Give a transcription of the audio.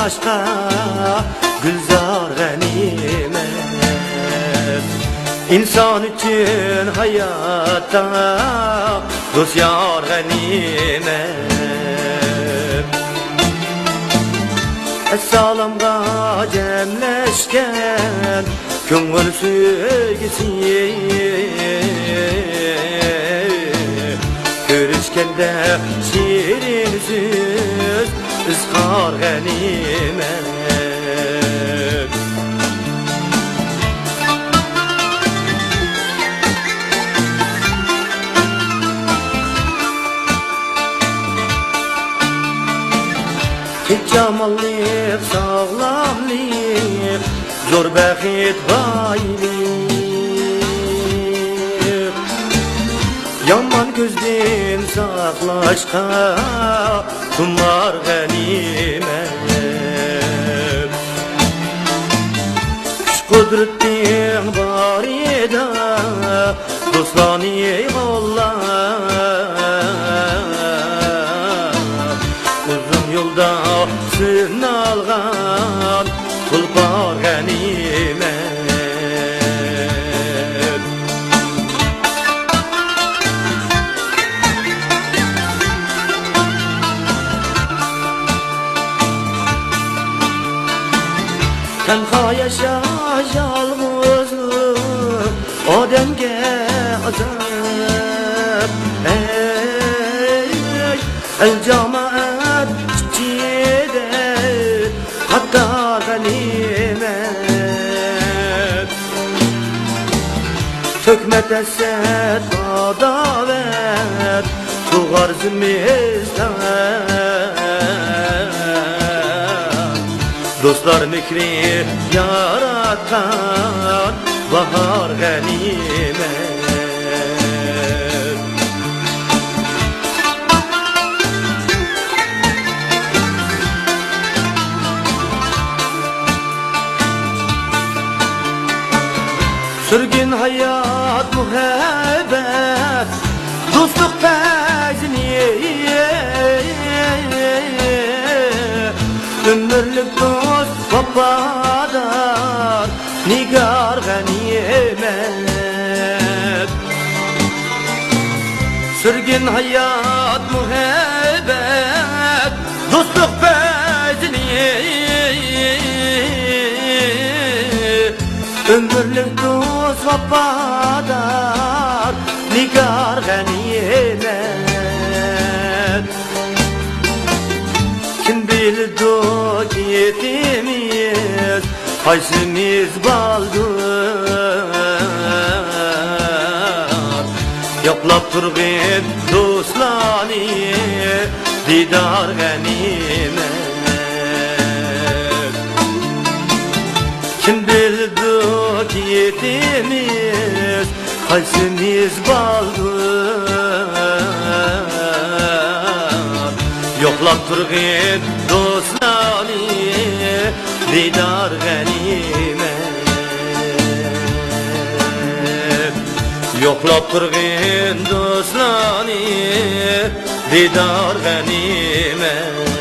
aşka gülzar ganimet. İnsan için hayatta dost yar ganimet. Essalamga cemleşken köngül söygisi, görüşkende şirin söz ızhar ganimet. Cemallik, sağlamlik, zor bəxit baylik. Yaman gözden saxlaşqa tumar ganimet. Kuş kudretin var eda dostlani eyvallah. Uzun yolda sınalgan tulpar ganimet. Tenha yaşa yalnızlık odemge azap. El cemaat çiçeğde hatta ganimet. Tökmet eset adavet tuğar zimizden. Dostlar mikri yaratan bahar ganimet. Sürgün hayat muhabbet dostluk fezniye. Ömürlük dost vafadar nigar ganimet. Sürgün hayat muhabbet dostluk fezniye. Ömürlük dost vafadar nigar ganimet. Kim bildi ki yetimiz kaysimiz baldır. Yoklap turgin dostlani didar ganimet. Kim bildi ki yetimiz kaysimiz baldır. Yoklap turgin dostlani didar ganimet. Yoklap turgin dostlani didar ganimet.